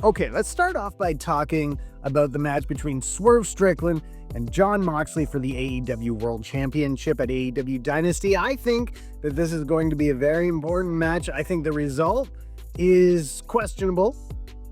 Okay, let's start off by talking about the match between Swerve Strickland and Jon Moxley for the AEW World Championship at AEW Dynasty. I think that this is going to be a very important match. I think the result is questionable.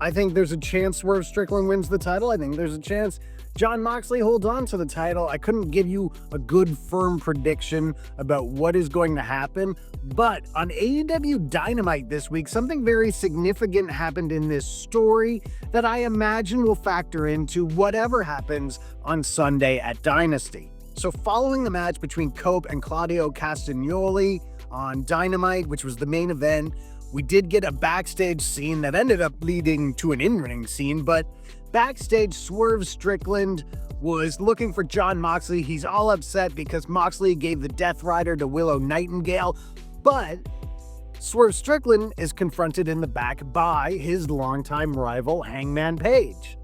I think there's a chance Swerve Strickland wins the title. I think there's a chance Jon Moxley holds on to the title. I couldn't give you a good, firm prediction about what is going to happen, but on AEW Dynamite this week, something very significant happened in this story that I imagine will factor into whatever happens on Sunday at Dynasty. So following the match between Cope and Claudio Castagnoli on Dynamite, which was the main event, we did get a backstage scene that ended up leading to an in-ring scene, but backstage, Swerve Strickland was looking for Jon Moxley. He's all upset because Moxley gave the Death Rider to Willow Nightingale, but Swerve Strickland is confronted in the back by his longtime rival, Hangman Page.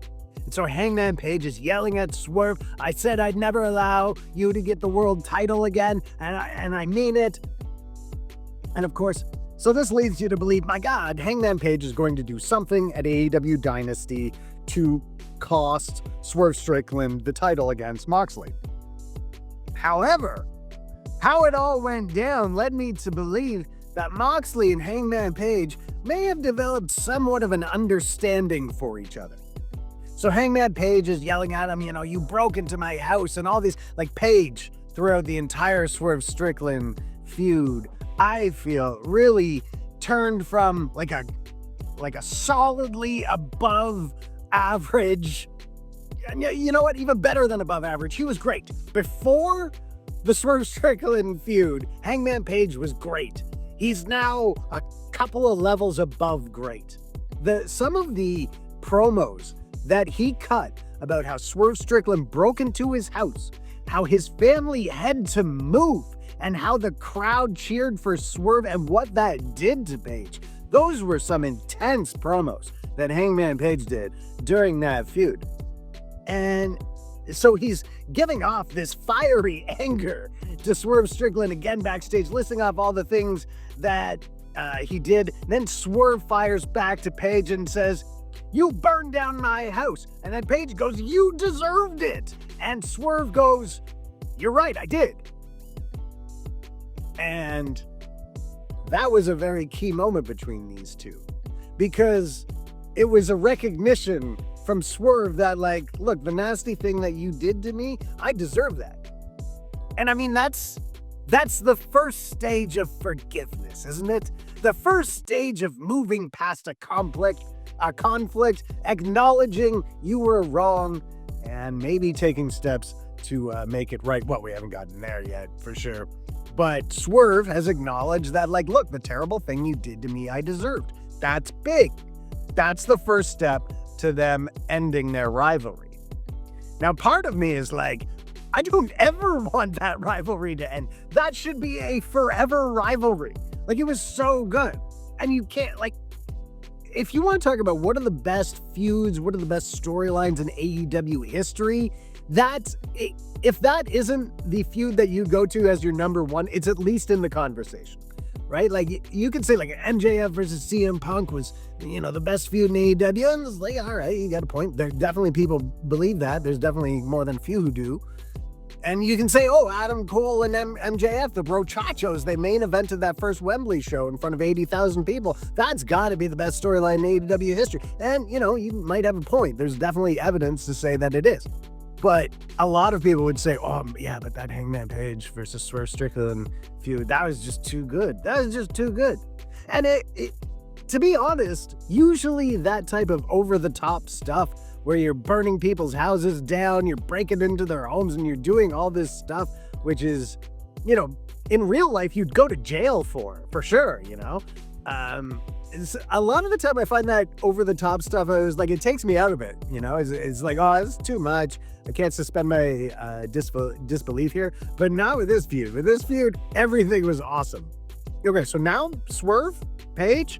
And so Hangman Page is yelling at Swerve, "I said I'd never allow you to get the world title again, and I mean it." And of course, so this leads you to believe, my God, Hangman Page is going to do something at AEW Dynasty to cost Swerve Strickland the title against Moxley. However, how it all went down led me to believe that Moxley and Hangman Page may have developed somewhat of an understanding for each other. So Hangman Page is yelling at him, you broke into my house, and all these, Page throughout the entire Swerve Strickland feud, I feel really turned from like a solidly above average, you know what, even better than above average. He was great. Before the Swerve Strickland feud, Hangman Page was great. He's now a couple of levels above great. Some of the promos that he cut about how Swerve Strickland broke into his house, how his family had to move, and how the crowd cheered for Swerve and what that did to Page. Those were some intense promos that Hangman Page did during that feud. And so he's giving off this fiery anger to Swerve Strickland again backstage, listing off all the things that he did. And then Swerve fires back to Page and says, "You burned down my house." And then Page goes, "You deserved it." And Swerve goes, "You're right, I did." And that was a very key moment between these two, because it was a recognition from Swerve that, look, the nasty thing that you did to me, I deserve that. And I mean, that's the first stage of forgiveness, isn't it? The first stage of moving past a conflict, acknowledging you were wrong, and maybe taking steps to make it right. Well, we haven't gotten there yet, for sure. But Swerve has acknowledged that, look, the terrible thing you did to me, I deserved. That's big. That's the first step to them ending their rivalry. Now, part of me is I don't ever want that rivalry to end. That should be a forever rivalry. It was so good. And you can't, if you want to talk about what are the best feuds, what are the best storylines in AEW history, if that isn't the feud that you go to as your number one, it's at least in the conversation, right? You could say MJF versus CM Punk was, the best feud in AEW, and it's all right, you got a point. There definitely people believe that. There's definitely more than a few who do. And you can say, Adam Cole and MJF, the Brochachos, they main evented that first Wembley show in front of 80,000 people. That's got to be the best storyline in AEW history. And, you might have a point. There's definitely evidence to say that it is. But a lot of people would say, yeah, but that Hangman Page versus Swerve Strickland feud, that was just too good. That was just too good. And to be honest, usually that type of over-the-top stuff where you're burning people's houses down, you're breaking into their homes, and you're doing all this stuff, which is, in real life, you'd go to jail for sure, a lot of the time I find that over-the-top stuff, it takes me out of it, it's it's too much. I can't suspend my disbelief here. But not with this feud. Everything was awesome. Okay, so now Swerve, Page,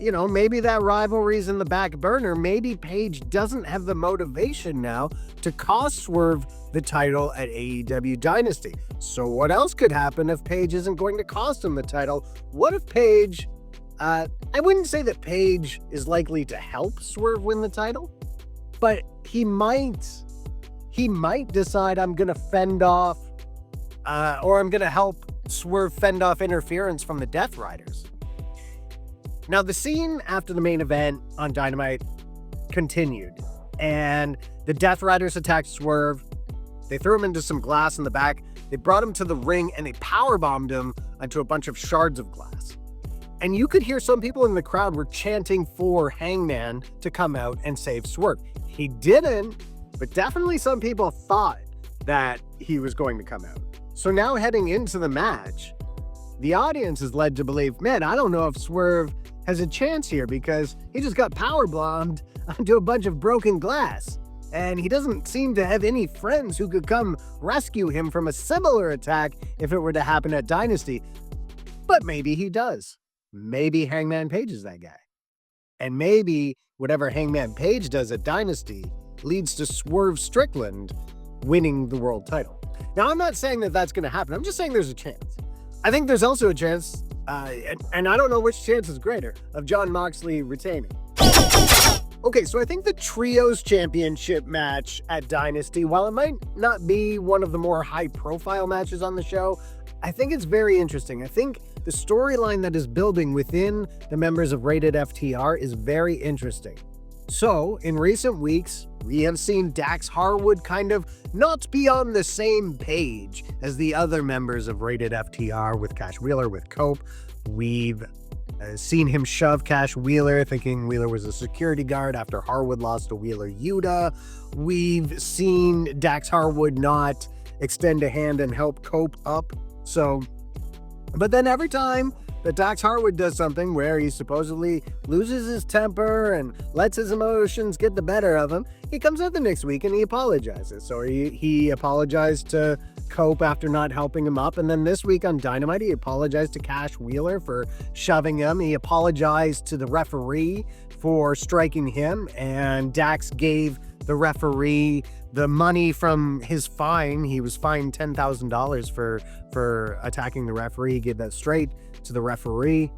maybe that rivalry's in the back burner. Maybe Page doesn't have the motivation now to cost Swerve the title at AEW Dynasty. So what else could happen if Page isn't going to cost him the title? What if Page I wouldn't say that Page is likely to help Swerve win the title, but he might decide I'm going to fend off, or I'm going to help Swerve fend off interference from the Death Riders. Now, the scene after the main event on Dynamite continued, and the Death Riders attacked Swerve. They threw him into some glass in the back. They brought him to the ring, and they powerbombed him onto a bunch of shards of glass. And you could hear some people in the crowd were chanting for Hangman to come out and save Swerve. He didn't, but definitely some people thought that he was going to come out. So now heading into the match, the audience is led to believe, man, I don't know if Swerve has a chance here because he just got powerbombed onto a bunch of broken glass. And he doesn't seem to have any friends who could come rescue him from a similar attack if it were to happen at Dynasty. But maybe he does. Maybe Hangman Page is that guy. And maybe whatever Hangman Page does at Dynasty leads to Swerve Strickland winning the world title. Now, I'm not saying that that's going to happen. I'm just saying there's a chance. I think there's also a chance, and I don't know which chance is greater, of Jon Moxley retaining. Okay, so I think the Trios Championship match at Dynasty, while it might not be one of the more high-profile matches on the show, I think it's very interesting. I think the storyline that is building within the members of Rated FTR is very interesting. So, in recent weeks, we have seen Dax Harwood kind of not be on the same page as the other members of Rated FTR with Cash Wheeler, with Cope. We've seen him shove Cash Wheeler, thinking Wheeler was a security guard after Harwood lost to Wheeler Yuta. We've seen Dax Harwood not extend a hand and help Cope up. But then every time that Dax Harwood does something where he supposedly loses his temper and lets his emotions get the better of him, he comes out the next week and he apologizes. So he apologized to Cope after not helping him up. And then this week on Dynamite, he apologized to Cash Wheeler for shoving him. He apologized to the referee for striking him. And Dax gave the referee the money from his fine. He was fined $10,000 for attacking the referee. He gave that straight to the referee.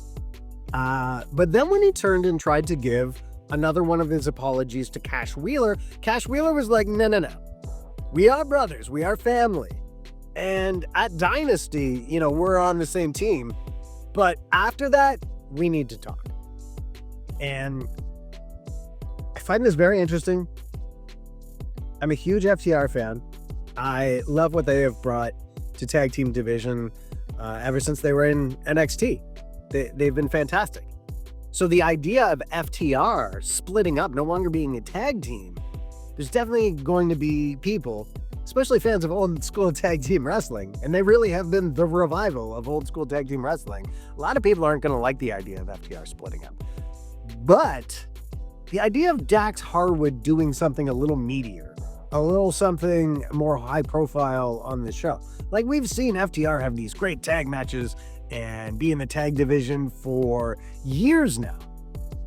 But then when he turned and tried to give another one of his apologies to Cash Wheeler was like, no. We are brothers. We are family. And at Dynasty, we're on the same team. But after that, we need to talk. And I find this very interesting. I'm a huge FTR fan. I love what they have brought to tag team division ever since they were in NXT. They've been fantastic. So the idea of FTR splitting up, no longer being a tag team, there's definitely going to be people, especially fans of old school tag team wrestling, and they really have been the revival of old school tag team wrestling. A lot of people aren't going to like the idea of FTR splitting up. But the idea of Dax Harwood doing something a little meatier, a little something more high profile on the show. Like, we've seen FTR have these great tag matches and be in the tag division for years now.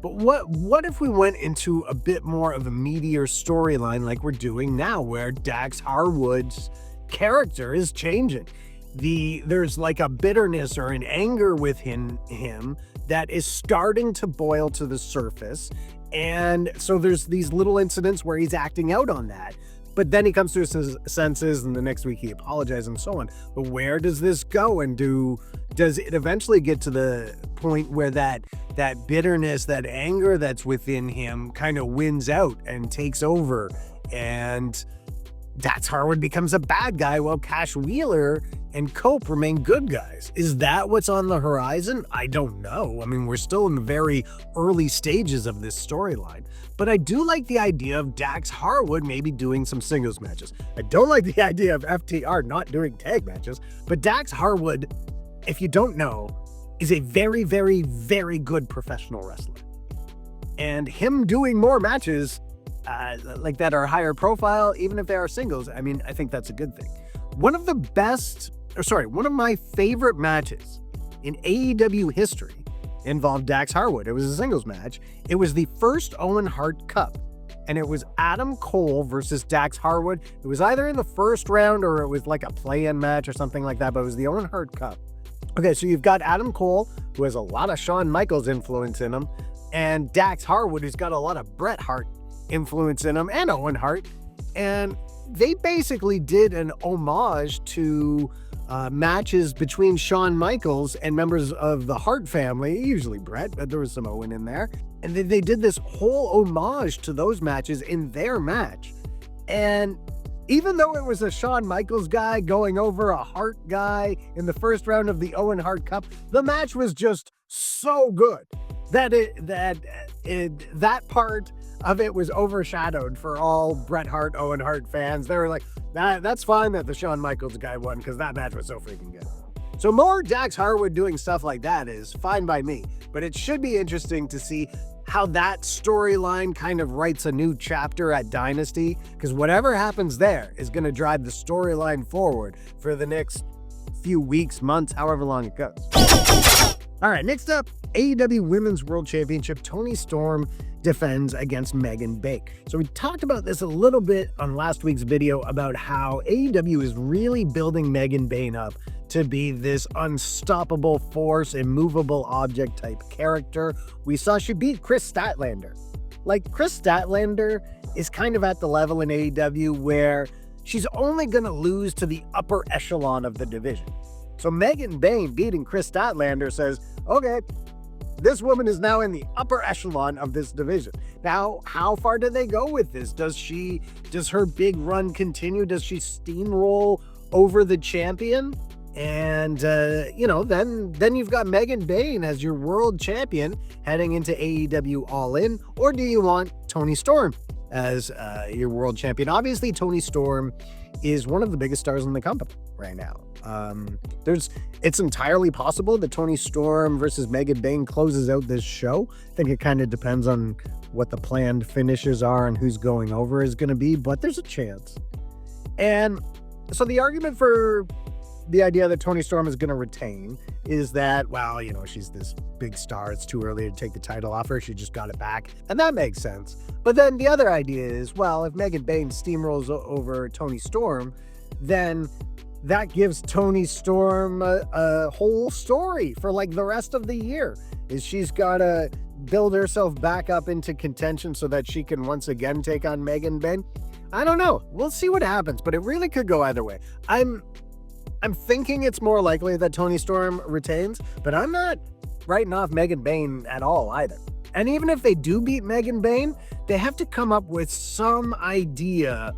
But what if we went into a bit more of a meatier storyline like we're doing now, where Dax Harwood's character is changing? There's like a bitterness or an anger within him that is starting to boil to the surface. And so there's these little incidents where he's acting out on that. But then he comes to his senses, and the next week he apologizes and so on. But where does this go? And does it eventually get to the point where that bitterness, that anger that's within him kind of wins out and takes over, and Dax Harwood becomes a bad guy while Cash Wheeler and Cope remain good guys? Is that what's on the horizon? I don't know. I mean, we're still in the very early stages of this storyline. But I do like the idea of Dax Harwood maybe doing some singles matches. I don't like the idea of FTR not doing tag matches, but Dax Harwood, if you don't know, is a very, very, very good professional wrestler. And him doing more matches like that are higher profile, even if they are singles, I mean, I think that's a good thing. One of my favorite matches in AEW history involved Dax Harwood. It was a singles match. It was the first Owen Hart Cup, and it was Adam Cole versus Dax Harwood. It was either in the first round or it was like a play-in match or something like that, but it was the Owen Hart Cup. Okay, so you've got Adam Cole who has a lot of Shawn Michaels influence in him, and Dax Harwood, who's got a lot of Bret Hart influence in him, and Owen Hart. And they basically did an homage to matches between Shawn Michaels and members of the Hart family, usually Bret, but there was some Owen in there. And they did this whole homage to those matches in their match. And even though it was a Shawn Michaels guy going over a Hart guy in the first round of the Owen Hart Cup, the match was just so good that that part of it was overshadowed for all Bret Hart, Owen Hart fans. They were like, that's fine that the Shawn Michaels guy won because that match was so freaking good. So more Dax Harwood doing stuff like that is fine by me, but it should be interesting to see how that storyline kind of writes a new chapter at Dynasty, because whatever happens there is going to drive the storyline forward for the next few weeks, months, however long it goes. All right, next up, AEW Women's World Championship, Toni Storm defends against Megan Bayne. So we talked about this a little bit on last week's video about how AEW is really building Megan Bayne up to be this unstoppable force, immovable object type character. We saw she beat Chris Statlander. Like, Chris Statlander is kind of at the level in AEW where she's only going to lose to the upper echelon of the division. So Megan Bayne beating Chris Statlander says, okay, this woman is now in the upper echelon of this division. Now, how far do they go with this? Does her big run continue? Does she steamroll over the champion? And, then you've got Megan Bayne as your world champion heading into AEW All In. Or do you want Toni Storm as your world champion? Obviously, Toni Storm is one of the biggest stars in the company right now. It's entirely possible that Toni Storm versus Megan Bayne closes out this show. I think it kind of depends on what the planned finishes are and who's going over is going to be, but there's a chance. And so the argument for the idea that Toni Storm is going to retain is that, well, she's this big star. It's too early to take the title off her. She just got it back. And that makes sense. But then the other idea is, well, if Megan Bayne steamrolls over Toni Storm, then that gives Toni Storm a whole story for like the rest of the year. Is she's got to build herself back up into contention so that she can once again take on Megan Bayne? I don't know. We'll see what happens, but it really could go either way. I'm thinking it's more likely that Toni Storm retains, but I'm not writing off Megan Bayne at all either. And even if they do beat Megan Bayne, they have to come up with some idea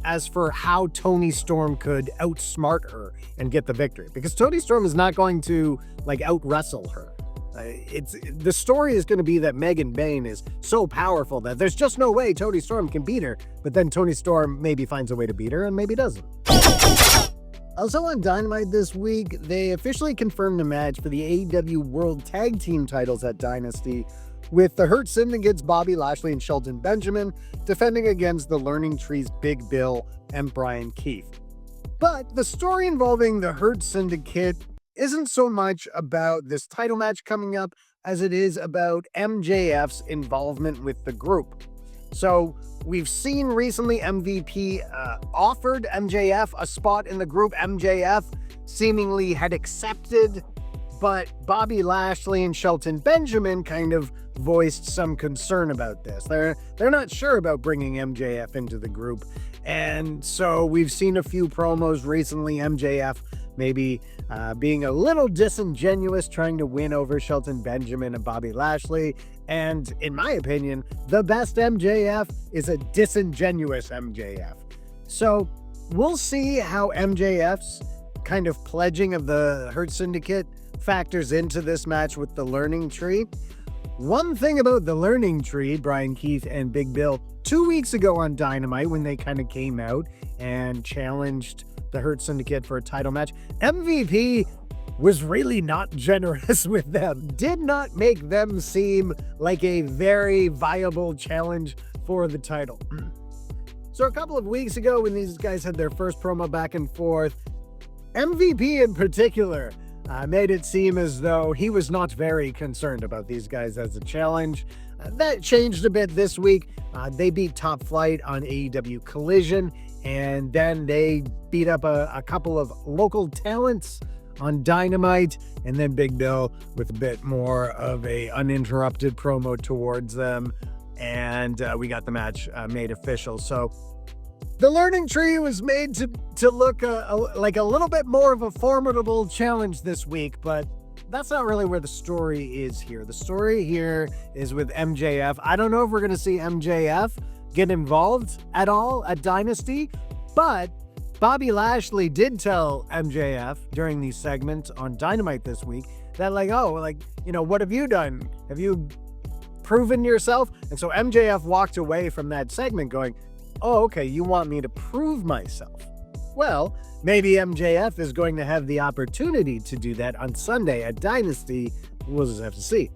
as for how Toni Storm could outsmart her and get the victory, because Toni Storm is not going to out wrestle her. The story is going to be that Megan Bayne is so powerful that there's just no way Toni Storm can beat her, but then Toni Storm maybe finds a way to beat her and maybe doesn't. Also on Dynamite this week, they officially confirmed a match for the AEW World Tag Team titles at Dynasty, with the Hurt Syndicate's Bobby Lashley and Shelton Benjamin defending against the Learning Tree's Big Bill and Brian Keith. But the story involving the Hurt Syndicate isn't so much about this title match coming up as it is about MJF's involvement with the group. So we've seen recently MVP offered MJF a spot in the group. MJF seemingly had accepted, but Bobby Lashley and Shelton Benjamin kind of voiced some concern about this. They're not sure about bringing MJF into the group. And so we've seen a few promos recently, MJF maybe being a little disingenuous, trying to win over Shelton Benjamin and Bobby Lashley. And in my opinion, the best MJF is a disingenuous MJF. So we'll see how MJF's kind of pledging of the Hurt Syndicate factors into this match with the Learning Tree. One thing about the Learning Tree, Brian Keith and Big Bill, 2 weeks ago on Dynamite when they kind of came out and challenged the Hurt Syndicate for a title match, MVP was really not generous with them. Did not make them seem like a very viable challenge for the title. So a couple of weeks ago when these guys had their first promo back and forth, MVP in particular made it seem as though he was not very concerned about these guys as a challenge. That changed a bit this week. They beat Top Flight on AEW Collision, and then they beat up a couple of local talents on Dynamite, and then Big Bill with a bit more of a uninterrupted promo towards them, and we got the match made official. So the learning tree was made to look like a little bit more of a formidable challenge this week, but that's not really where the story is here. The story here is with MJF. I don't know if we're going to see MJF get involved at all at Dynasty, but Bobby Lashley did tell MJF during these segments on Dynamite this week that what have you done? Have you proven yourself? And so MJF walked away from that segment going, oh, okay, you want me to prove myself? Well, maybe MJF is going to have the opportunity to do that on Sunday at Dynasty. We'll just have to see.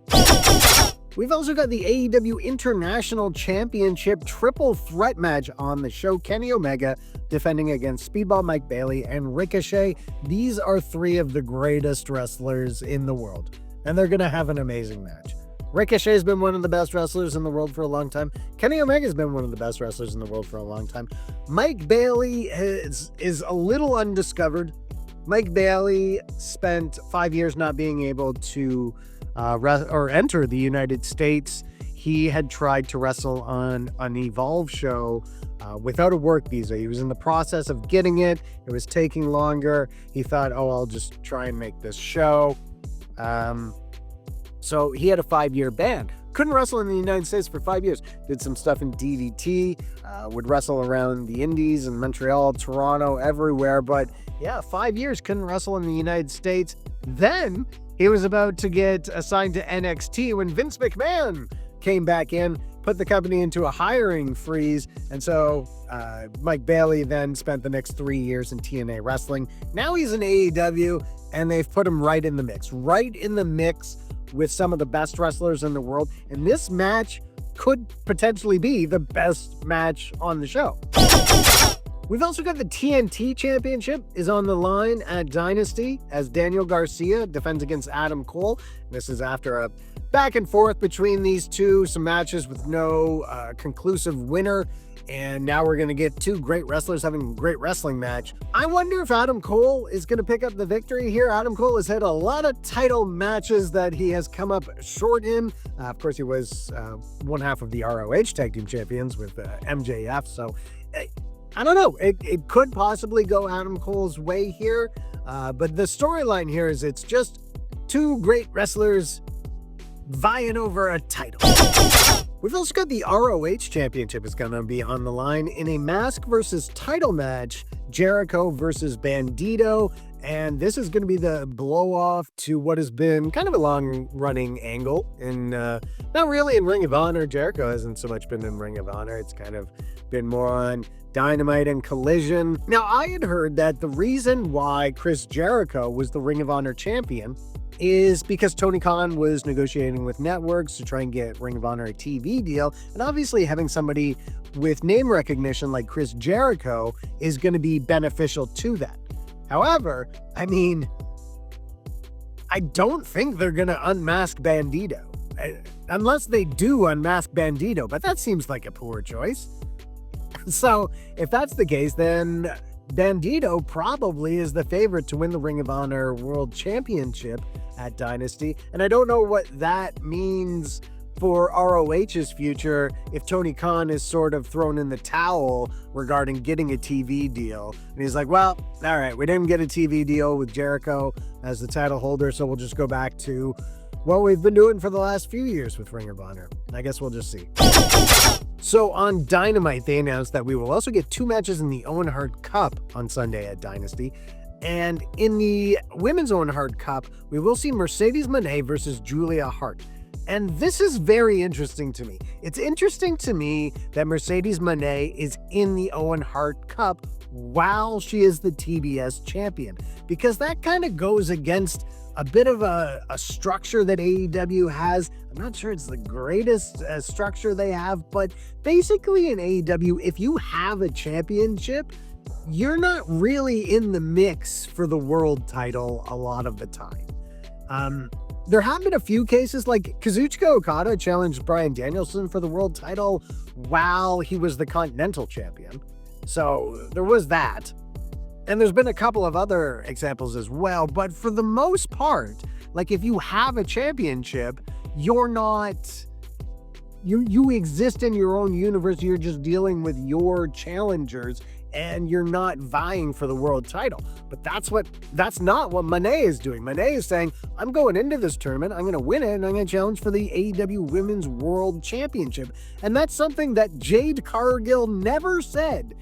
We've also got the AEW International Championship triple threat match on the show. Kenny Omega defending against Speedball, Mike Bailey, and Ricochet. These are three of the greatest wrestlers in the world, and they're going to have an amazing match. Ricochet's been one of the best wrestlers in the world for a long time. Kenny Omega's been one of the best wrestlers in the world for a long time. Mike Bailey is a little undiscovered. Mike Bailey spent 5 years not being able to enter the United States. He had tried to wrestle on an Evolve show without a work visa. He was in the process of getting it. It was taking longer. He thought, I'll just try and make this show. So he had a 5-year ban. Couldn't wrestle in the United States for 5 years. Did some stuff in DDT, would wrestle around the Indies and Montreal, Toronto, everywhere. But yeah, 5 years couldn't wrestle in the United States. Then he was about to get assigned to NXT when Vince McMahon came back in, put the company into a hiring freeze. And so Mike Bailey then spent the next 3 years in TNA wrestling. Now he's in AEW, and they've put him right in the mix with some of the best wrestlers in the world. And this match could potentially be the best match on the show. We've also got the TNT Championship is on the line at Dynasty as Daniel Garcia defends against Adam Cole. This is after a back and forth between these two, some matches with no conclusive winner. And now we're going to get two great wrestlers having a great wrestling match. I wonder if Adam Cole is going to pick up the victory here. Adam Cole has had a lot of title matches that he has come up short in. Of course, he was one half of the ROH Tag Team Champions with MJF. So I don't know. It could possibly go Adam Cole's way here. But the storyline here is it's just two great wrestlers vying over a title. We've also got the ROH Championship is going to be on the line in a mask versus title match, Jericho versus Bandido. And this is going to be the blow-off to what has been kind of a long-running angle. And not really in Ring of Honor. Jericho hasn't so much been in Ring of Honor. It's kind of been more on Dynamite and Collision. Now, I had heard that the reason why Chris Jericho was the Ring of Honor champion is because Tony Khan was negotiating with networks to try and get Ring of Honor a TV deal. And obviously having somebody with name recognition like Chris Jericho is going to be beneficial to that. However, I don't think they're going to unmask Bandido. Unless they do unmask Bandido, but that seems like a poor choice. So if that's the case, then Bandido probably is the favorite to win the Ring of Honor World Championship at Dynasty. And I don't know what that means for ROH's future if Tony Khan is sort of thrown in the towel regarding getting a TV deal. And he's like, well, all right, we didn't get a TV deal with Jericho as the title holder, so we'll just go back to what we've been doing for the last few years with Ring of Honor. I guess we'll just see. So on Dynamite, they announced that we will also get 2 matches in the Owen Hart Cup on Sunday at Dynasty. And in the Women's Owen Hart Cup, we will see Mercedes Monet versus Julia Hart. And this is very interesting to me. It's interesting to me that Mercedes Monet is in the Owen Hart Cup while she is the TBS champion, because that kind of goes against a bit of a structure that AEW has. I'm not sure it's the greatest structure they have, but basically in AEW, if you have a championship, you're not really in the mix for the world title a lot of the time. There have been a few cases like Kazuchika Okada challenged Bryan Danielson for the world title while he was the Continental champion. So there was that. And there's been a couple of other examples as well, but for the most part, like if you have a championship, you're not, you exist in your own universe, you're just dealing with your challengers and you're not vying for the world title. But that's not what Monet is doing. Monet is saying, I'm going into this tournament, I'm going to win it, and I'm going to challenge for the AEW Women's World Championship. And that's something that Jade Cargill never said,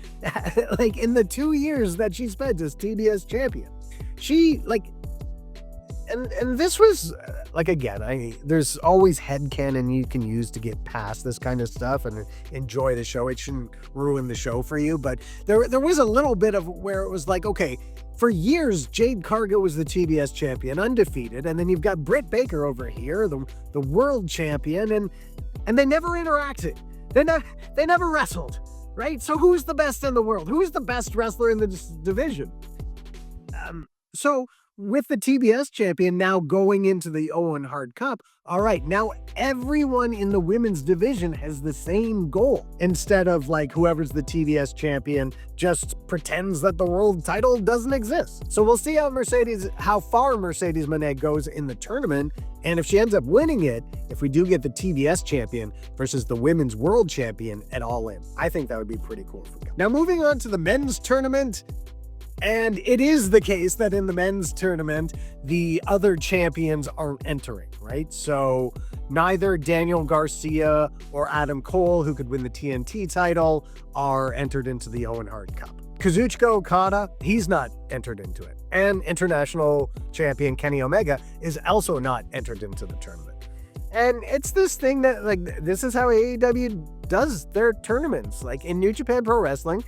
like in the 2 years that she spent as TBS champion. She, like, and this was, like, again, there's always headcanon you can use to get past this kind of stuff and enjoy the show. It shouldn't ruin the show for you, but there was a little bit of where it was like, okay, for years, Jade Cargill was the TBS champion, undefeated, and then you've got Britt Baker over here, the world champion, and they never interacted. They never wrestled, right? So who's the best in the world? Who's the best wrestler in the division? So with the TBS champion now going into the Owen Hart Cup, all right, now everyone in the women's division has the same goal. Instead of like whoever's the TBS champion just pretends that the world title doesn't exist. So we'll see how far Mercedes Monet goes in the tournament. And if she ends up winning it, if we do get the TBS champion versus the women's world champion at All In, I think that would be pretty cool for them. Now moving on to the men's tournament. And it is the case that in the men's tournament, the other champions aren't entering, right? So neither Daniel Garcia or Adam Cole, who could win the TNT title, are entered into the Owen Hart Cup. Kazuchika Okada, he's not entered into it. And international champion Kenny Omega is also not entered into the tournament. And it's this thing that, like, this is how AEW does their tournaments. Like in New Japan Pro Wrestling,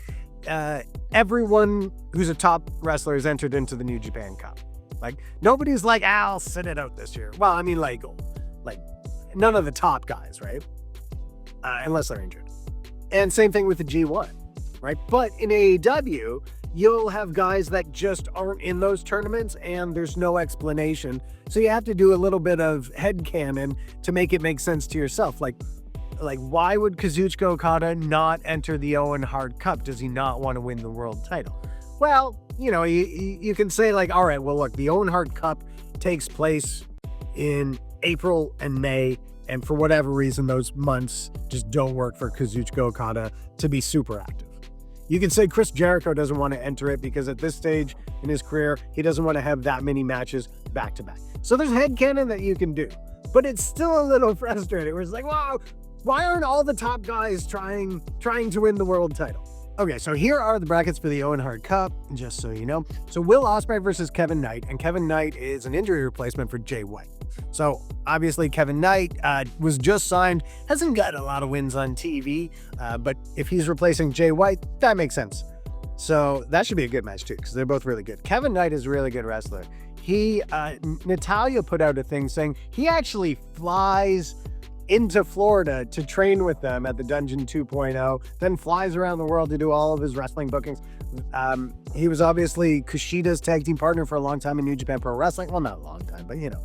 everyone who's a top wrestler is entered into the New Japan Cup. Like, nobody's like, I'll sit it out this year. Well, I mean, like none of the top guys, right? Unless they're injured. And same thing with the G1, right? But in AEW, you'll have guys that just aren't in those tournaments and there's no explanation. So you have to do a little bit of headcanon to make it make sense to yourself. Like, why would Kazuchika Okada not enter the Owen Hart Cup? Does he not want to win the world title? Well, you know, you can say like, all right, well, look, the Owen Hart Cup takes place in April and May, and for whatever reason, those months just don't work for Kazuchika Okada to be super active. You can say Chris Jericho doesn't want to enter it because at this stage in his career, he doesn't want to have that many matches back to back. So there's headcanon that you can do, but it's still a little frustrating where it's like, wow, why aren't all the top guys trying to win the world title? Okay, so here are the brackets for the Owen Hart Cup, just so you know. So Will Ospreay versus Kevin Knight, and Kevin Knight is an injury replacement for Jay White. So obviously Kevin Knight was just signed, hasn't got a lot of wins on TV, but if he's replacing Jay White, that makes sense. So that should be a good match too, because they're both really good. Kevin Knight is a really good wrestler. Natalia put out a thing saying he actually flies into Florida to train with them at the Dungeon 2.0, then flies around the world to do all of his wrestling bookings. He was obviously Kushida's tag team partner for a long time in New Japan Pro Wrestling. Well, not a long time, but you know,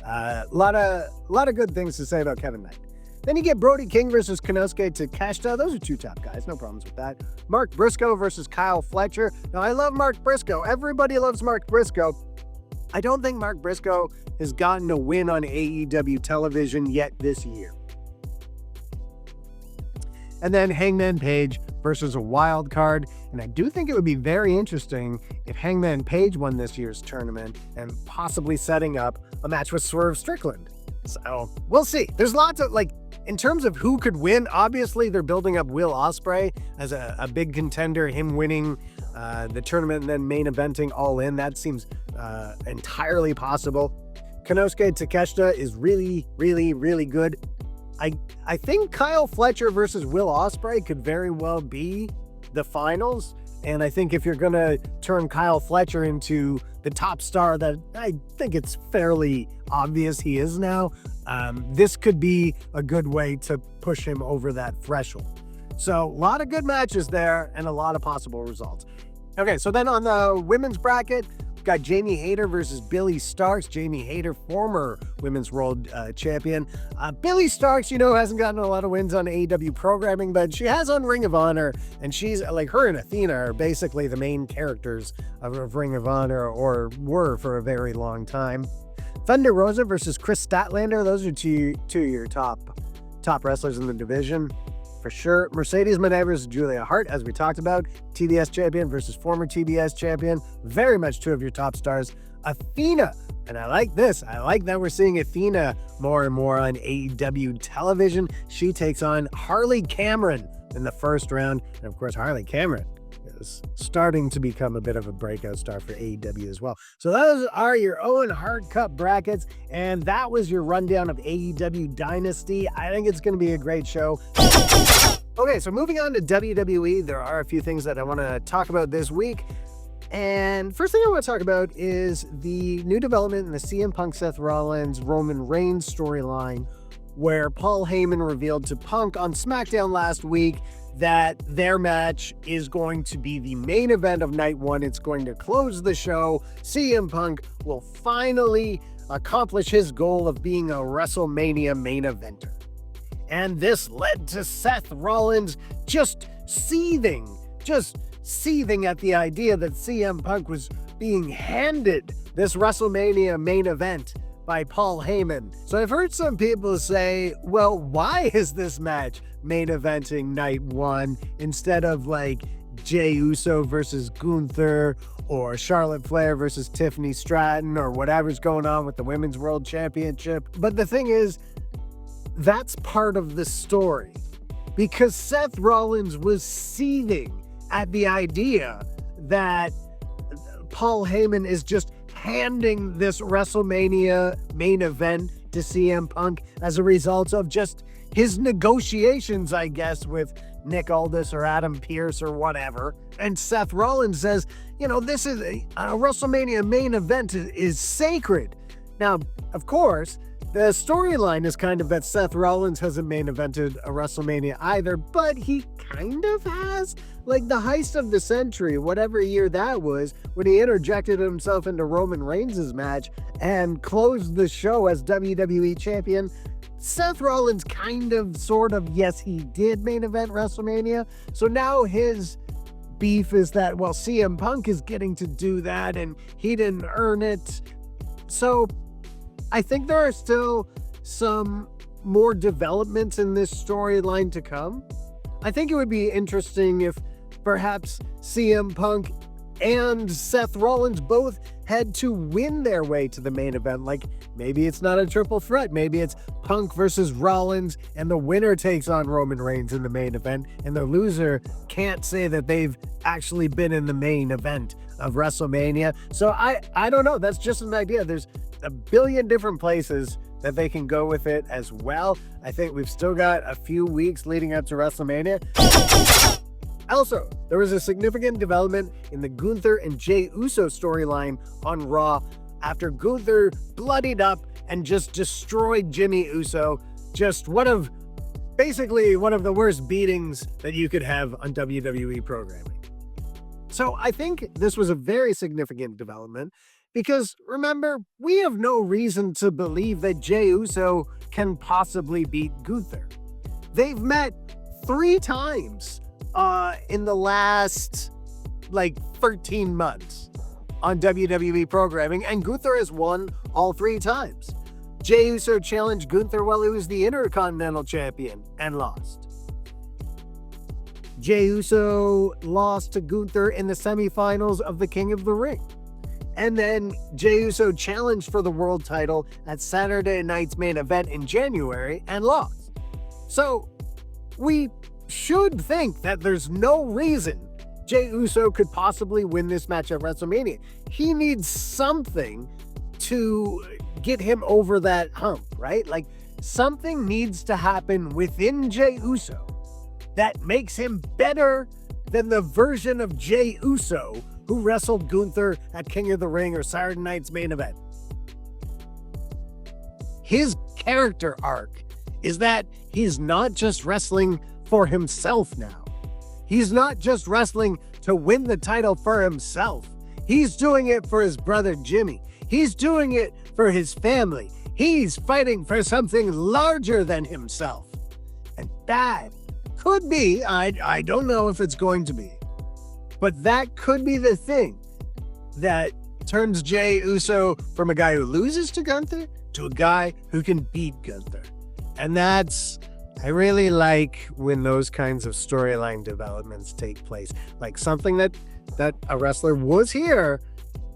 a lot of good things to say about Kevin Knight. Then you get Brody King versus Konosuke Takeshita. Those are two top guys, no problems with that. Mark Briscoe versus Kyle Fletcher. Now, I love Mark Briscoe. Everybody loves Mark Briscoe. I don't think Mark Briscoe has gotten a win on AEW television yet this year. And then Hangman Page versus a wild card. And I do think it would be very interesting if Hangman Page won this year's tournament and possibly setting up a match with Swerve Strickland. So we'll see. There's lots of, like, in terms of who could win, obviously they're building up Will Ospreay as a big contender, him winning the tournament and then main eventing All In. That seems entirely possible. Konosuke Takeshita is really, really, really good. I think Kyle Fletcher versus Will Ospreay could very well be the finals. And I think if you're going to turn Kyle Fletcher into the top star that I think it's fairly obvious he is now, this could be a good way to push him over that threshold. So a lot of good matches there and a lot of possible results. Okay, so then on the women's bracket, Got Jamie Hayter versus Billy Starks. Jamie Hayter, former Women's World Champion. Billy Starks, hasn't gotten a lot of wins on AEW programming, but she has on Ring of Honor, and she's like, her and Athena are basically the main characters of Ring of Honor, or were for a very long time. Thunder Rosa versus Chris Statlander. Those are two of your top wrestlers in the division, for sure. Mercedes Monet versus Julia Hart, as we talked about. TBS champion versus former TBS champion. Very much two of your top stars. Athena, and I like this. I like that we're seeing Athena more and more on AEW television. She takes on Harley Cameron in the first round. And of course, Harley Cameron is starting to become a bit of a breakout star for AEW as well. So those are your Owen Hart Cup brackets, and that was your rundown of AEW Dynasty. I think it's going to be a great show. Okay, so moving on to WWE, there are a few things that I want to talk about this week. And first thing I want to talk about is the new development in the CM Punk, Seth Rollins, Roman Reigns storyline, where Paul Heyman revealed to Punk on SmackDown last week that their match is going to be the main event of night one. It's going to close the show. CM Punk will finally accomplish his goal of being a WrestleMania main eventer. And this led to Seth Rollins just seething at the idea that CM Punk was being handed this WrestleMania main event by Paul Heyman. So I've heard some people say, well, why is this match main eventing night one instead of like Jey Uso versus Gunther, or Charlotte Flair versus Tiffany Stratton, or whatever's going on with the Women's World Championship? But the thing is, that's part of the story, because Seth Rollins was seething at the idea that Paul Heyman is just handing this WrestleMania main event to CM Punk as a result of just his negotiations, I guess, with Nick Aldis or Adam Pearce or whatever. And Seth Rollins says, this is a WrestleMania main event is sacred. Now, of course, the storyline is kind of that Seth Rollins hasn't main evented a WrestleMania either, but he kind of has. Like the heist of the century, whatever year that was, when he interjected himself into Roman Reigns' match and closed the show as WWE champion, Seth Rollins kind of, sort of, yes, he did main event WrestleMania. So now his beef is that, well, CM Punk is getting to do that and he didn't earn it. So I think there are still some more developments in this storyline to come. I think it would be interesting if perhaps CM Punk and Seth Rollins both had to win their way to the main event. Like, maybe it's not a triple threat. Maybe it's Punk versus Rollins, and the winner takes on Roman Reigns in the main event, and the loser can't say that they've actually been in the main event of WrestleMania. So I don't know. That's just an idea. There's a billion different places that they can go with it as well. I think we've still got a few weeks leading up to WrestleMania. Also, there was a significant development in the Gunther and Jey Uso storyline on Raw after Gunther bloodied up and just destroyed Jimmy Uso. Just basically one of the worst beatings that you could have on WWE programming. So I think this was a very significant development because, remember, we have no reason to believe that Jey Uso can possibly beat Gunther. They've met 3 times in the last 13 months on WWE programming, and Gunther has won all 3 times. Jey Uso challenged Gunther while he was the Intercontinental Champion and lost. Jey Uso lost to Gunther in the semifinals of the King of the Ring. And then Jey Uso challenged for the world title at Saturday night's main event in January and lost. So we should think that there's no reason Jey Uso could possibly win this match at WrestleMania. He needs something to get him over that hump, right? Like, something needs to happen within Jey Uso that makes him better than the version of Jey Uso who wrestled Gunther at King of the Ring or Saturday night's main event. His character arc is that he's not just wrestling for himself now. He's not just wrestling to win the title for himself. He's doing it for his brother Jimmy. He's doing it for his family. He's fighting for something larger than himself. And that could be, I don't know if it's going to be, but that could be the thing that turns Jey Uso from a guy who loses to Gunther to a guy who can beat Gunther. And I really like when those kinds of storyline developments take place. Like something that a wrestler was here,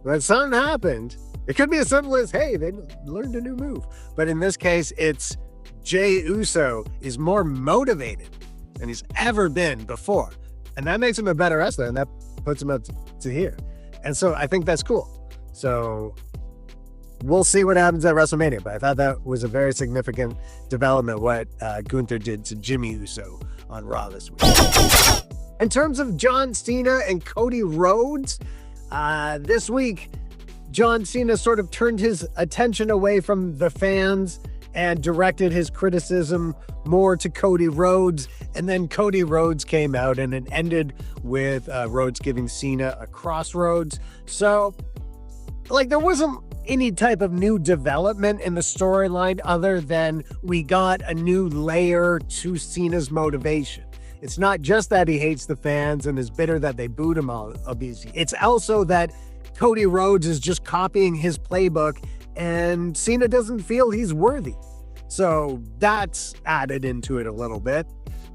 but something happened. It could be as simple as, hey, they learned a new move. But in this case, it's Jey Uso is more motivated than he's ever been before. And that makes him a better wrestler, and that puts him up to here. And so I think that's cool. So we'll see what happens at WrestleMania, but I thought that was a very significant development, what Gunther did to Jimmy Uso on Raw this week. In terms of John Cena and Cody Rhodes, this week, John Cena sort of turned his attention away from the fans and directed his criticism more to Cody Rhodes. And then Cody Rhodes came out, and it ended with Rhodes giving Cena a crossroads. So, like, there wasn't any type of new development in the storyline other than we got a new layer to Cena's motivation. It's not just that he hates the fans and is bitter that they booed him all obviously. It's also that Cody Rhodes is just copying his playbook and Cena doesn't feel he's worthy. So that's added into it a little bit.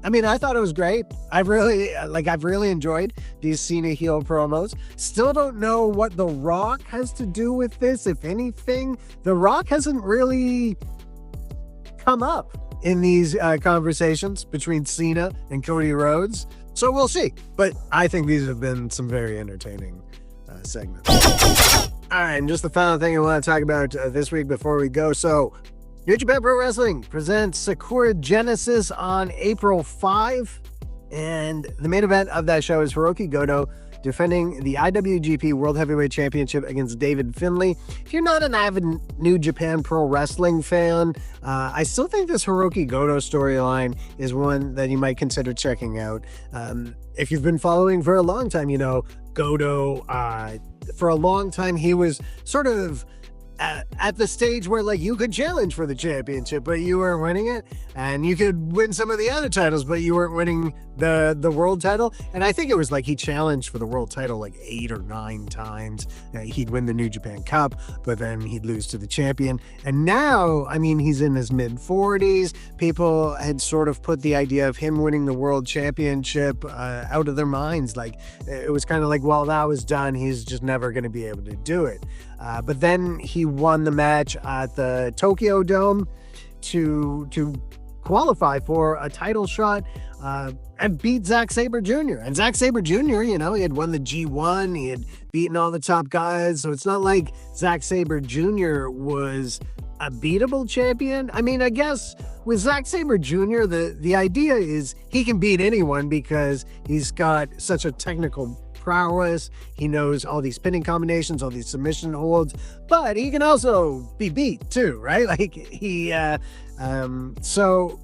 I mean, I thought it was great. I've really enjoyed these Cena heel promos. Still don't know what The Rock has to do with this, if anything. The Rock hasn't really come up in these conversations between Cena and Cody Rhodes. So we'll see. But I think these have been some very entertaining segments. All right, and just the final thing I want to talk about this week before we go. So New Japan Pro Wrestling presents Sakura Genesis on April 5. And the main event of that show is Hiroki Goto defending the IWGP World Heavyweight Championship against David Finlay. If you're not an avid New Japan Pro Wrestling fan, I still think this Hiroki Goto storyline is one that you might consider checking out. If you've been following for a long time, you know, Goto, for a long time, he was sort of at the stage where, like, you could challenge for the championship, but you weren't winning it, and you could win some of the other titles, but you weren't winning the world title. And I think it was like he challenged for the world title like 8 or 9 times. He'd win the New Japan Cup, but then he'd lose to the champion. And now, I mean, he's in his mid-40s. People had sort of put the idea of him winning the world championship out of their minds. Like, it was kind of like, well, that was done. He's just never going to be able to do it. But then he won the match at the Tokyo Dome to qualify for a title shot and beat Zack Sabre Jr. And Zack Sabre Jr., you know, he had won the G1, he had beaten all the top guys, so it's not like Zack Sabre Jr. was a beatable champion. I mean, I guess with Zack Sabre Jr., the idea is he can beat anyone because he's got such a technical prowess. He knows all these pinning combinations, all these submission holds, but he can also be beat too, right? Like so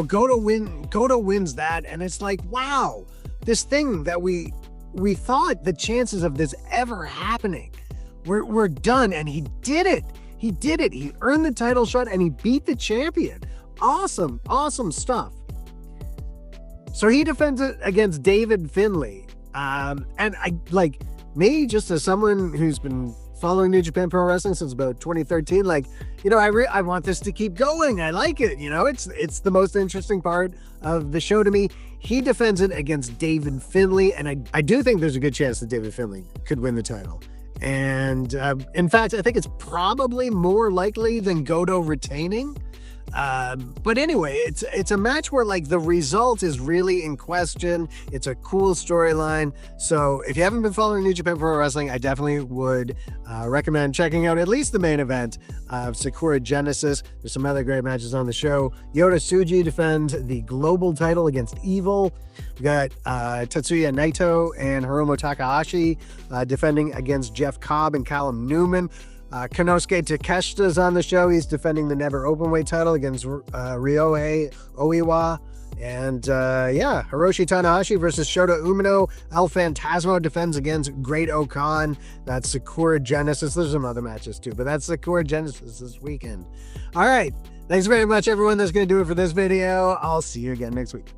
Goto wins that, and it's like, wow, this thing that we thought the chances of this ever happening were done, and he did it. He earned the title shot and he beat the champion. Awesome stuff. So he defends it against David Finlay. And I, like, me, just as someone who's been following New Japan Pro Wrestling since about 2013, like, you know, I want this to keep going. I like it. You know, it's the most interesting part of the show to me. He defends it against David Finlay, and I do think there's a good chance that David Finlay could win the title. And in fact, I think it's probably more likely than Goto retaining. But anyway, it's a match where, like, the result is really in question. It's a cool storyline. So if you haven't been following New Japan Pro Wrestling, I definitely would recommend checking out at least the main event of Sakura Genesis. There's some other great matches on the show. Yota Tsuji defends the global title against Evil. We got Tetsuya Naito and Hiromu Takahashi defending against Jeff Cobb and Callum Newman. Konosuke Takeshita's on the show. He's defending the Never Openweight title against Ryohei Oiwa. And yeah, Hiroshi Tanahashi versus Shota Umino. El Phantasmo defends against Great Okan. That's Sakura Genesis. There's some other matches too, but that's Sakura Genesis this weekend. All right. Thanks very much, everyone. That's going to do it for this video. I'll see you again next week.